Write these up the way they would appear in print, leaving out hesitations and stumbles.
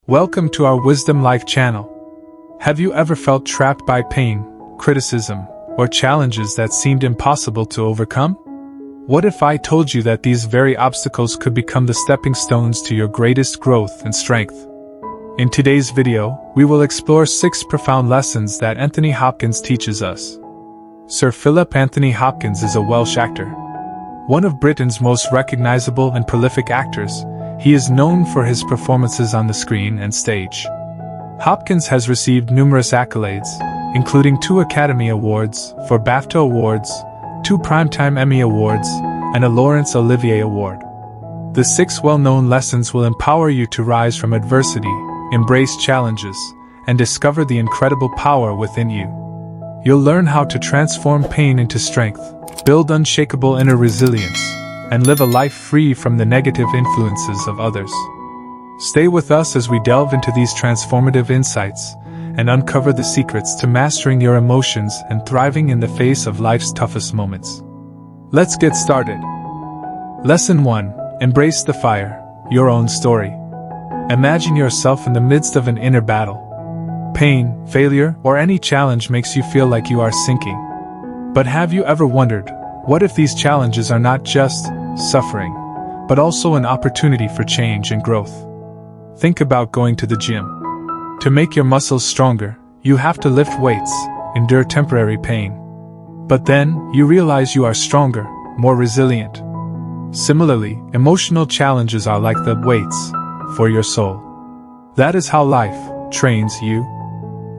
Welcome to our Wisdom Life channel. Have you ever felt trapped by pain, criticism, or challenges that seemed impossible to overcome? What if I told you that these very obstacles could become the stepping stones to your greatest growth and strength? In today's video, we will explore 6 profound lessons that Anthony Hopkins teaches us. Sir Philip Anthony Hopkins is a Welsh actor. One of Britain's most recognizable and prolific actors, he is known for his performances on the screen and stage. Hopkins has received numerous accolades, including 2 Academy Awards, 4 BAFTA Awards, 2 Primetime Emmy Awards, and a Laurence Olivier Award. The 6 well-known lessons will empower you to rise from adversity, embrace challenges, and discover the incredible power within you. You'll learn how to transform pain into strength, build unshakable inner resilience, and live a life free from the negative influences of others. Stay with us as we delve into these transformative insights and uncover the secrets to mastering your emotions and thriving in the face of life's toughest moments. Let's get started. Lesson 1. Embrace the fire, your own story. Imagine yourself in the midst of an inner battle. Pain, failure, or any challenge makes you feel like you are sinking. But have you ever wondered, what if these challenges are not just suffering, but also an opportunity for change and growth? Think about going to the gym. To make your muscles stronger, you have to lift weights, endure temporary pain. But then, you realize you are stronger, more resilient. Similarly, emotional challenges are like the weights for your soul. That is how life trains you.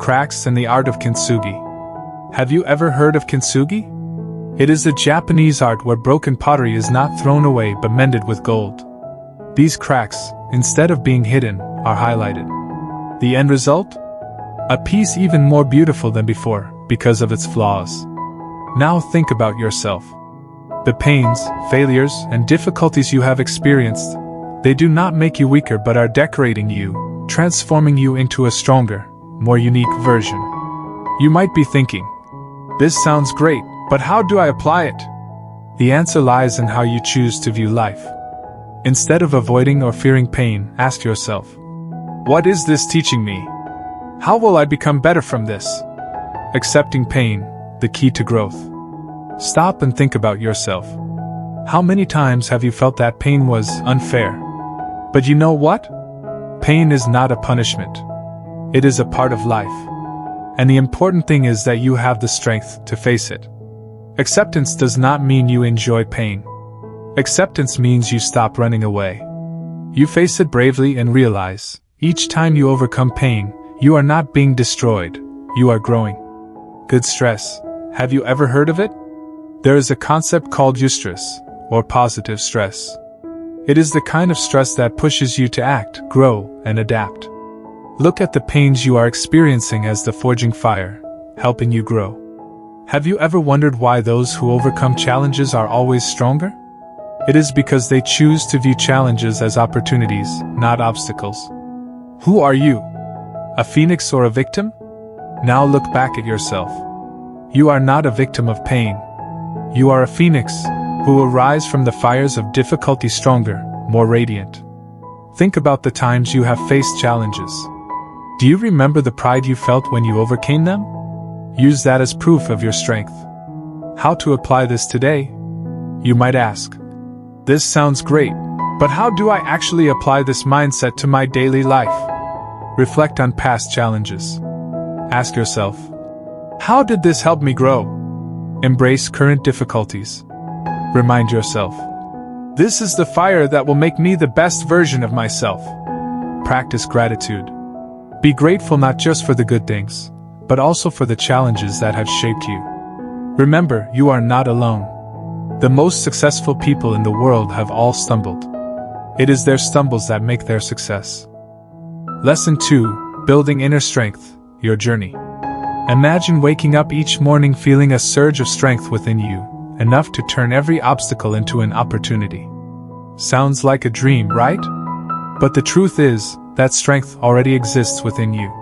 Cracks and the art of kintsugi. Have you ever heard of kintsugi? It is a Japanese art where broken pottery is not thrown away but mended with gold. These cracks, instead of being hidden, are highlighted. The end result? A piece even more beautiful than before, because of its flaws. Now think about yourself. The pains, failures, and difficulties you have experienced, they do not make you weaker but are decorating you, transforming you into a stronger, more unique version. You might be thinking, this sounds great, but how do I apply it? The answer lies in how you choose to view life. Instead of avoiding or fearing pain, ask yourself, what is this teaching me? How will I become better from this? Accepting pain, the key to growth. Stop and think about yourself. How many times have you felt that pain was unfair? But you know what? Pain is not a punishment. It is a part of life. And the important thing is that you have the strength to face it. Acceptance does not mean you enjoy pain. Acceptance means you stop running away. You face it bravely and realize, each time you overcome pain, you are not being destroyed, you are growing. Good stress. Have you ever heard of it? There is a concept called eustress, or positive stress. It is the kind of stress that pushes you to act, grow, and adapt. Look at the pains you are experiencing as the forging fire, helping you grow. Have you ever wondered why those who overcome challenges are always stronger? It is because they choose to view challenges as opportunities, not obstacles. Who are you? A phoenix or a victim? Now look back at yourself. You are not a victim of pain. You are a phoenix, who will rise from the fires of difficulty stronger, more radiant. Think about the times you have faced challenges. Do you remember the pride you felt when you overcame them? Use that as proof of your strength. How to apply this today? You might ask, this sounds great, but how do I actually apply this mindset to my daily life? Reflect on past challenges. Ask yourself, how did this help me grow? Embrace current difficulties. Remind yourself, this is the fire that will make me the best version of myself. Practice gratitude. Be grateful not just for the good things, but also for the challenges that have shaped you. Remember, you are not alone. The most successful people in the world have all stumbled. It is their stumbles that make their success. Lesson 2. Building inner strength, your journey. Imagine waking up each morning feeling a surge of strength within you, enough to turn every obstacle into an opportunity. Sounds like a dream, right? But the truth is, that strength already exists within you.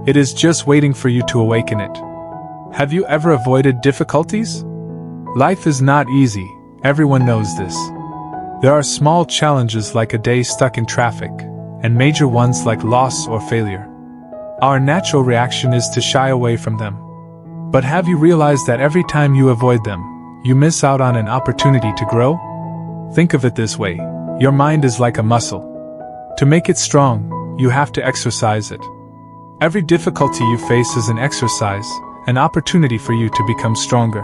It is just waiting for you to awaken it. Have you ever avoided difficulties? Life is not easy, everyone knows this. There are small challenges like a day stuck in traffic, and major ones like loss or failure. Our natural reaction is to shy away from them. But have you realized that every time you avoid them, you miss out on an opportunity to grow? Think of it this way: your mind is like a muscle. To make it strong, you have to exercise it. Every difficulty you face is an exercise, an opportunity for you to become stronger.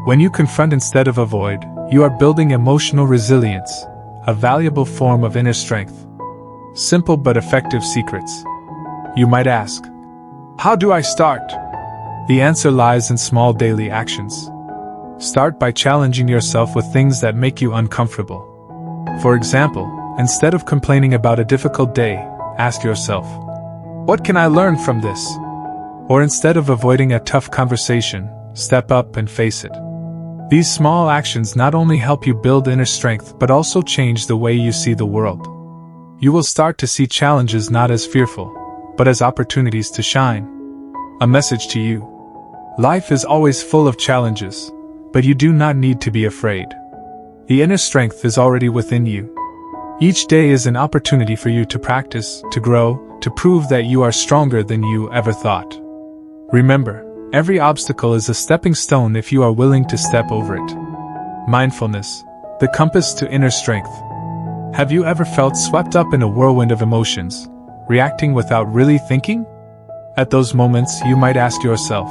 When you confront instead of avoid, you are building emotional resilience, a valuable form of inner strength. Simple but effective secrets. You might ask, how do I start? The answer lies in small daily actions. Start by challenging yourself with things that make you uncomfortable. For example, instead of complaining about a difficult day, ask yourself, what can I learn from this? Or instead of avoiding a tough conversation, step up and face it. These small actions not only help you build inner strength but also change the way you see the world. You will start to see challenges not as fearful, but as opportunities to shine. A message to you. Life is always full of challenges, but you do not need to be afraid. The inner strength is already within you. Each day is an opportunity for you to practice, to grow, to prove that you are stronger than you ever thought. Remember, every obstacle is a stepping stone if you are willing to step over it. Mindfulness, the compass to inner strength. Have you ever felt swept up in a whirlwind of emotions, reacting without really thinking? At those moments, you might ask yourself,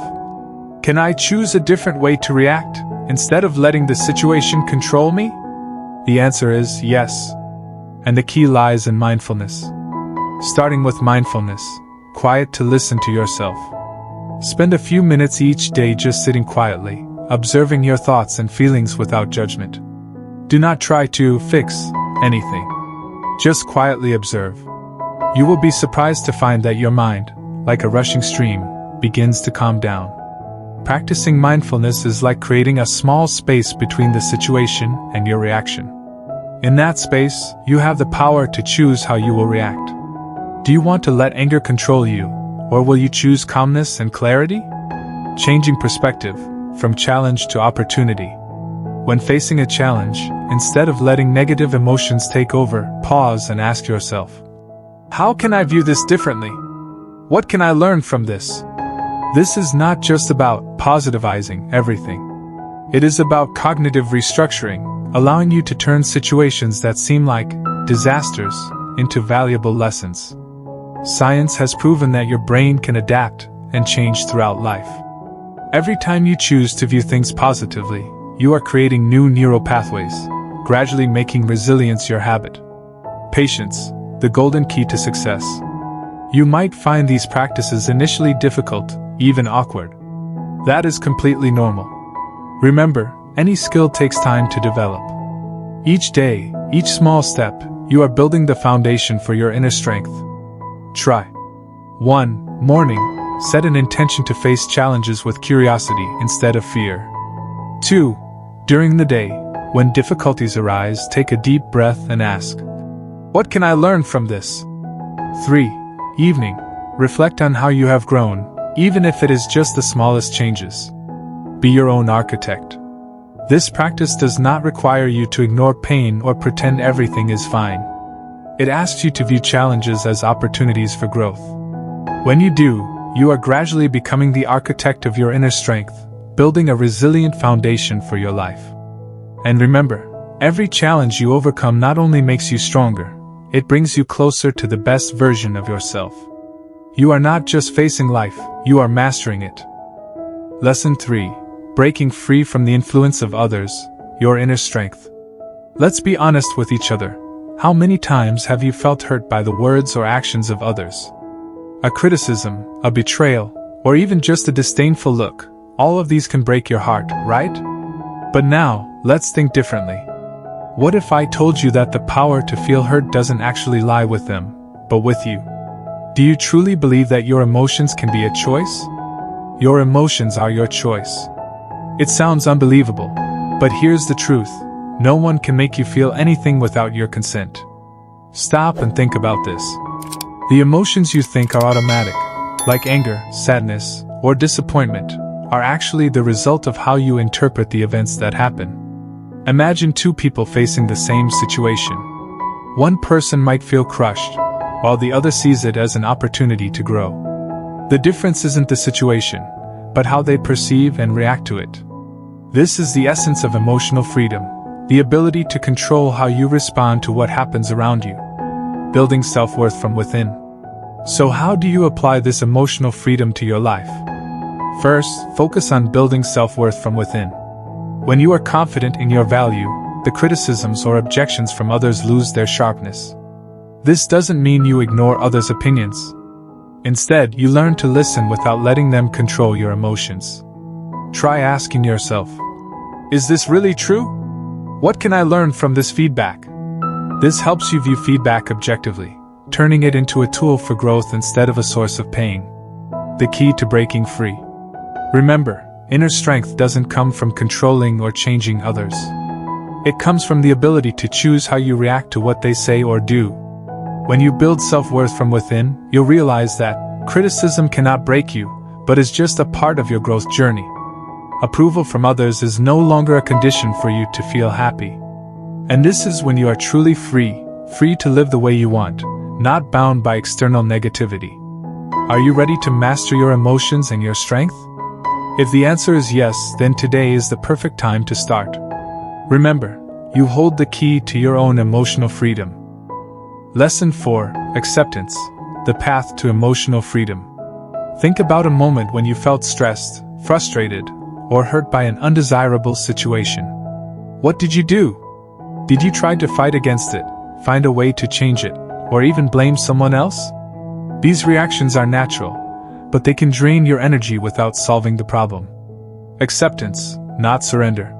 can I choose a different way to react, instead of letting the situation control me? The answer is yes. And the key lies in mindfulness. Starting with mindfulness, quiet to listen to yourself. Spend a few minutes each day just sitting quietly, observing your thoughts and feelings without judgment. Do not try to fix anything. Just quietly observe. You will be surprised to find that your mind, like a rushing stream, begins to calm down. Practicing mindfulness is like creating a small space between the situation and your reaction. In that space, you have the power to choose how you will react. Do you want to let anger control you, or will you choose calmness and clarity? Changing perspective, from challenge to opportunity. When facing a challenge, instead of letting negative emotions take over, pause and ask yourself, how can I view this differently? What can I learn from this? This is not just about positivizing everything. It is about cognitive restructuring, allowing you to turn situations that seem like disasters into valuable lessons. Science has proven that your brain can adapt and change throughout life. Every time you choose to view things positively, you are creating new neural pathways, gradually making resilience your habit. Patience, the golden key to success. You might find these practices initially difficult, even awkward. That is completely normal. Remember, any skill takes time to develop. Each day, each small step, you are building the foundation for your inner strength. Try. 1. Morning. Set an intention to face challenges with curiosity instead of fear. 2. During the day, when difficulties arise, take a deep breath and ask, what can I learn from this? 3. Evening. Reflect on how you have grown, even if it is just the smallest changes. Be your own architect. This practice does not require you to ignore pain or pretend everything is fine. It asks you to view challenges as opportunities for growth. When you do, you are gradually becoming the architect of your inner strength, building a resilient foundation for your life. And remember, every challenge you overcome not only makes you stronger, it brings you closer to the best version of yourself. You are not just facing life, you are mastering it. Lesson 3. Breaking free from the influence of others, your inner strength. Let's be honest with each other. How many times have you felt hurt by the words or actions of others? A criticism, a betrayal, or even just a disdainful look, all of these can break your heart, right? But now, let's think differently. What if I told you that the power to feel hurt doesn't actually lie with them, but with you? Do you truly believe that your emotions can be a choice? Your emotions are your choice. It sounds unbelievable, but here's the truth. No one can make you feel anything without your consent. Stop and think about this. The emotions you think are automatic, like anger, sadness, or disappointment, are actually the result of how you interpret the events that happen. Imagine two people facing the same situation. One person might feel crushed, while the other sees it as an opportunity to grow. The difference isn't the situation, but how they perceive and react to it. This is the essence of emotional freedom, the ability to control how you respond to what happens around you. Building self-worth from within. So how do you apply this emotional freedom to your life? First, focus on building self-worth from within. When you are confident in your value, the criticisms or objections from others lose their sharpness. This doesn't mean you ignore others' opinions. Instead, you learn to listen without letting them control your emotions. Try asking yourself, is this really true? What can I learn from this feedback? This helps you view feedback objectively, turning it into a tool for growth instead of a source of pain. The key to breaking free. Remember, inner strength doesn't come from controlling or changing others. It comes from the ability to choose how you react to what they say or do. When you build self-worth from within, you'll realize that criticism cannot break you, but is just a part of your growth journey. Approval from others is no longer a condition for you to feel happy. And this is when you are truly free to live the way you want, not bound by external negativity. Are you ready to master your emotions and your strength? If the answer is yes, then today is the perfect time to start. Remember, you hold the key to your own emotional freedom. Lesson 4: Acceptance, the path to emotional freedom. Think about a moment when you felt stressed, frustrated, or hurt by an undesirable situation. What did you do? Did you try to fight against it, find a way to change it, or even blame someone else? These reactions are natural, but they can drain your energy without solving the problem. Acceptance, not surrender.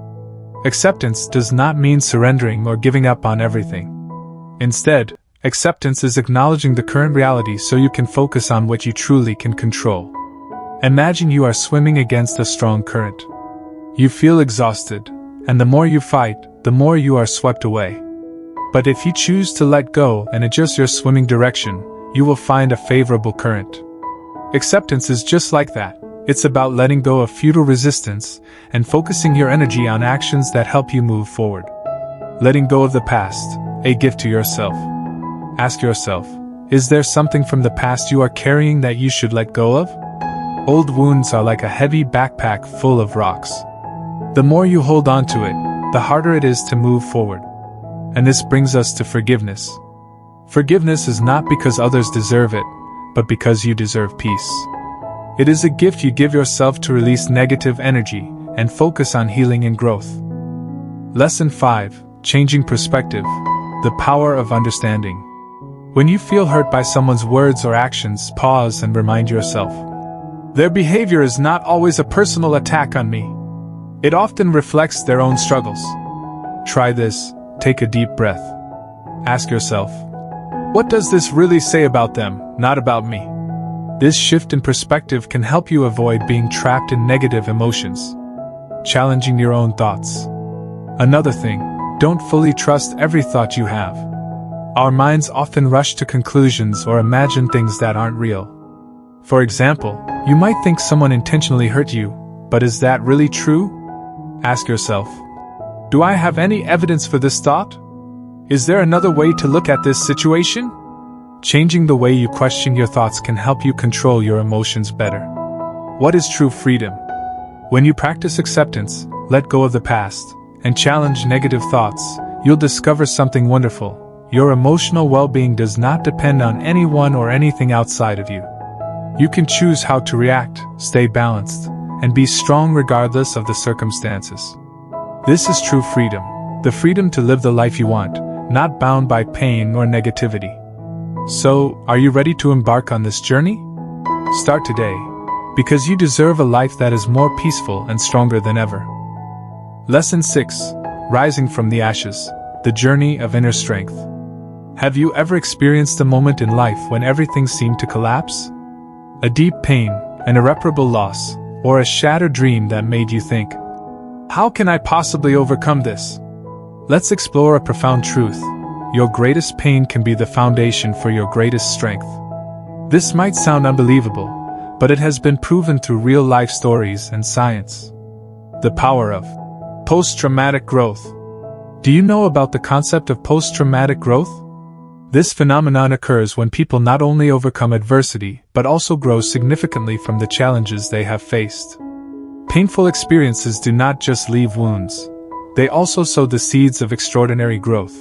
Acceptance does not mean surrendering or giving up on everything. Instead, acceptance is acknowledging the current reality so you can focus on what you truly can control. Imagine you are swimming against a strong current. You feel exhausted, and the more you fight, the more you are swept away. But if you choose to let go and adjust your swimming direction, you will find a favorable current. Acceptance is just like that. It's about letting go of futile resistance and focusing your energy on actions that help you move forward. Letting go of the past, a gift to yourself. Ask yourself, is there something from the past you are carrying that you should let go of? Old wounds are like a heavy backpack full of rocks. The more you hold on to it, the harder it is to move forward. And this brings us to forgiveness. Forgiveness is not because others deserve it, but because you deserve peace. It is a gift you give yourself to release negative energy and focus on healing and growth. Lesson 5: Changing perspective, the power of understanding. When you feel hurt by someone's words or actions, pause and remind yourself, their behavior is not always a personal attack on me. It often reflects their own struggles. Try this. Take a deep breath. Ask yourself, what does this really say about them, not about me? This shift in perspective can help you avoid being trapped in negative emotions. Challenging your own thoughts. Another thing, don't fully trust every thought you have. Our minds often rush to conclusions or imagine things that aren't real. For example, you might think someone intentionally hurt you, but is that really true? Ask yourself, do I have any evidence for this thought? Is there another way to look at this situation? Changing the way you question your thoughts can help you control your emotions better. What is true freedom? When you practice acceptance, let go of the past, and challenge negative thoughts, you'll discover something wonderful. Your emotional well-being does not depend on anyone or anything outside of you. You can choose how to react, stay balanced, and be strong regardless of the circumstances. This is true freedom, the freedom to live the life you want, not bound by pain or negativity. So, are you ready to embark on this journey? Start today, because you deserve a life that is more peaceful and stronger than ever. Lesson 6: Rising from the Ashes, the journey of inner strength. Have you ever experienced a moment in life when everything seemed to collapse? A deep pain, an irreparable loss, or a shattered dream that made you think, how can I possibly overcome this? Let's explore a profound truth. Your greatest pain can be the foundation for your greatest strength. This might sound unbelievable, but it has been proven through real-life stories and science. The power of post-traumatic growth. Do you know about the concept of post-traumatic growth? This phenomenon occurs when people not only overcome adversity but also grow significantly from the challenges they have faced. Painful experiences do not just leave wounds, they also sow the seeds of extraordinary growth.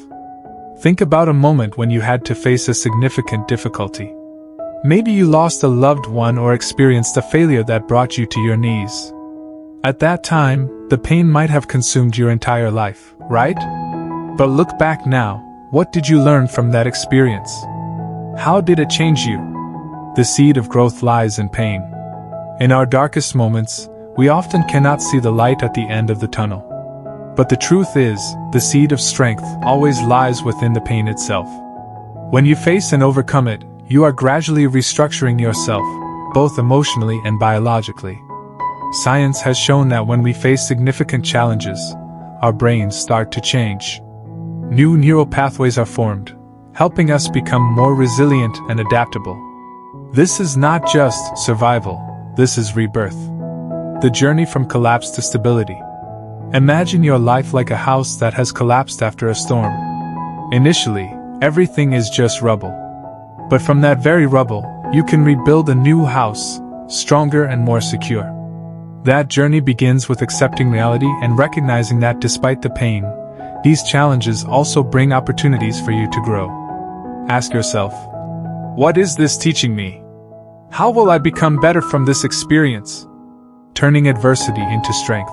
Think about a moment when you had to face a significant difficulty. Maybe you lost a loved one or experienced a failure that brought you to your knees. At that time, the pain might have consumed your entire life, right? But look back now, what did you learn from that experience? How did it change you? The seed of growth lies in pain. In our darkest moments, we often cannot see the light at the end of the tunnel. But the truth is, the seed of strength always lies within the pain itself. When you face and overcome it, you are gradually restructuring yourself, both emotionally and biologically. Science has shown that when we face significant challenges, our brains start to change. New neural pathways are formed, helping us become more resilient and adaptable. This is not just survival, this is rebirth. The journey from collapse to stability. Imagine your life like a house that has collapsed after a storm. Initially, everything is just rubble. But from that very rubble, you can rebuild a new house, stronger and more secure. That journey begins with accepting reality and recognizing that despite the pain, these challenges also bring opportunities for you to grow. Ask yourself, what is this teaching me? How will I become better from this experience? Turning adversity into strength.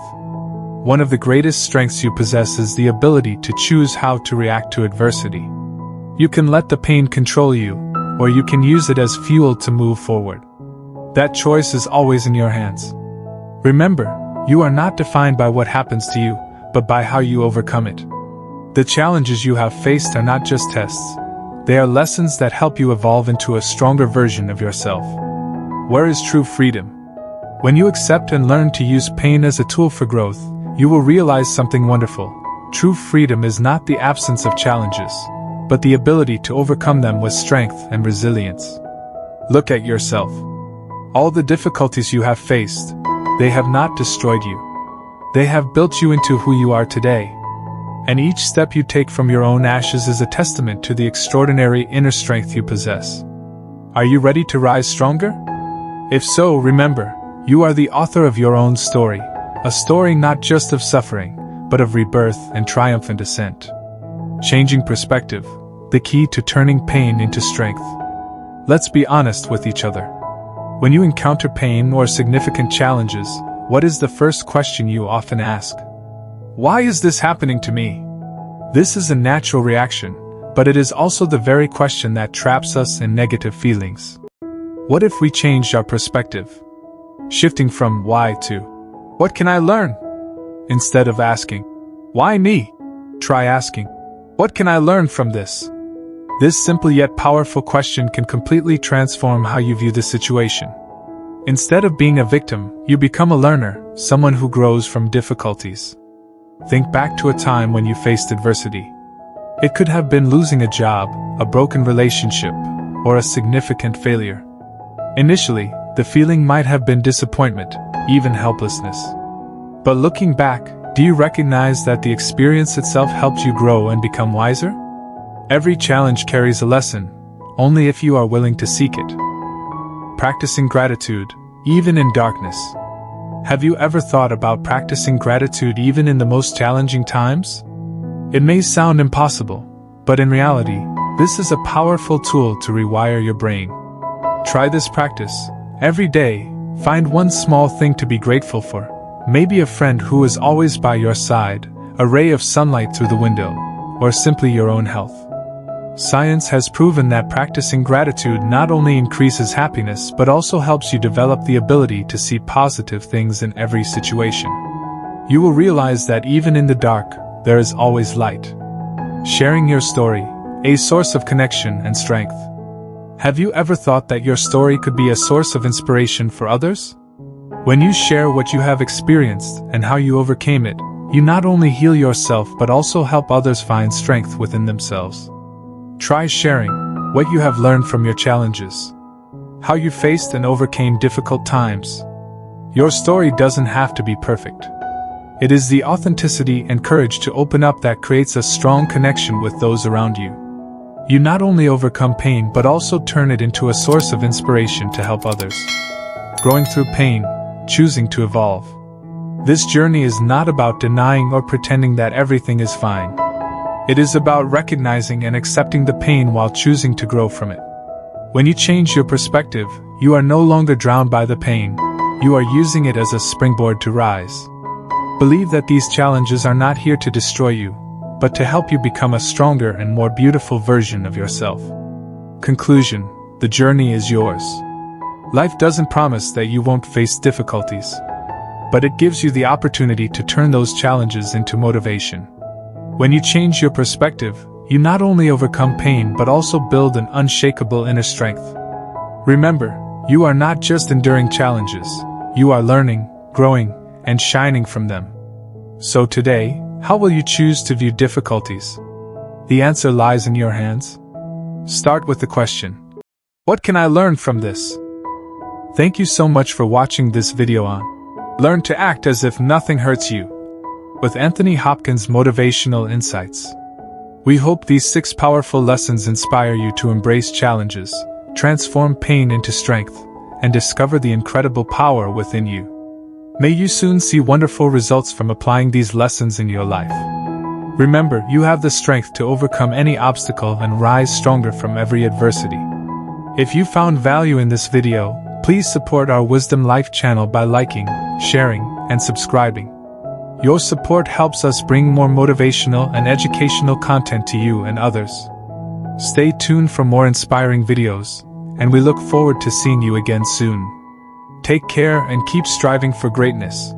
One of the greatest strengths you possess is the ability to choose how to react to adversity. You can let the pain control you, or you can use it as fuel to move forward. That choice is always in your hands. Remember, you are not defined by what happens to you, but by how you overcome it. The challenges you have faced are not just tests. They are lessons that help you evolve into a stronger version of yourself. Where is true freedom? When you accept and learn to use pain as a tool for growth, you will realize something wonderful. True freedom is not the absence of challenges, but the ability to overcome them with strength and resilience. Look at yourself. All the difficulties you have faced, they have not destroyed you. They have built you into who you are today. And each step you take from your own ashes is a testament to the extraordinary inner strength you possess. Are you ready to rise stronger? If so, remember, you are the author of your own story, a story not just of suffering, but of rebirth and triumphant ascent. Changing perspective, the key to turning pain into strength. Let's be honest with each other. When you encounter pain or significant challenges, what is the first question you often ask? Why is this happening to me? This is a natural reaction, but it is also the very question that traps us in negative feelings. What if we changed our perspective? Shifting from why to what can I learn? Instead of asking, why me? Try asking, what can I learn from this? This simple yet powerful question can completely transform how you view the situation. Instead of being a victim, you become a learner, someone who grows from difficulties. Think back to a time when you faced adversity. It could have been losing a job, a broken relationship, or a significant failure. Initially, the feeling might have been disappointment, even helplessness. But looking back, do you recognize that the experience itself helped you grow and become wiser? Every challenge carries a lesson, only if you are willing to seek it. Practicing gratitude, even in darkness. Have you ever thought about practicing gratitude even in the most challenging times? It may sound impossible, but in reality, this is a powerful tool to rewire your brain. Try this practice. Every day, find one small thing to be grateful for. Maybe a friend who is always by your side, a ray of sunlight through the window, or simply your own health. Science has proven that practicing gratitude not only increases happiness but also helps you develop the ability to see positive things in every situation. You will realize that even in the dark, there is always light. Sharing your story, a source of connection and strength. Have you ever thought that your story could be a source of inspiration for others? When you share what you have experienced and how you overcame it, you not only heal yourself but also help others find strength within themselves. Try sharing what you have learned from your challenges, how you faced and overcame difficult times. Your story doesn't have to be perfect. It is the authenticity and courage to open up that creates a strong connection with those around you. you not only overcome pain but also turn it into a source of inspiration to help others. Growing through pain, choosing to evolve. This journey is not about denying or pretending that everything is fine. It is about recognizing and accepting the pain while choosing to grow from it. When you change your perspective, you are no longer drowned by the pain. You are using it as a springboard to rise. Believe that these challenges are not here to destroy you, but to help you become a stronger and more beautiful version of yourself. Conclusion: the journey is yours. Life doesn't promise that you won't face difficulties, but it gives you the opportunity to turn those challenges into motivation. When you change your perspective, you not only overcome pain but also build an unshakable inner strength. Remember, you are not just enduring challenges, you are learning, growing, and shining from them. So today, how will you choose to view difficulties? The answer lies in your hands. Start with the question: what can I learn from this? Thank you so much for watching this video on Learn to Act as If Nothing Hurts You, with Anthony Hopkins Motivational Insights. We hope these 6 powerful lessons inspire you to embrace challenges, transform pain into strength, and discover the incredible power within you. May you soon see wonderful results from applying these lessons in your life. Remember, you have the strength to overcome any obstacle and rise stronger from every adversity. If you found value in this video, please support our Wisdom Life channel by liking, sharing, and subscribing. Your support helps us bring more motivational and educational content to you and others. Stay tuned for more inspiring videos, and we look forward to seeing you again soon. Take care and keep striving for greatness.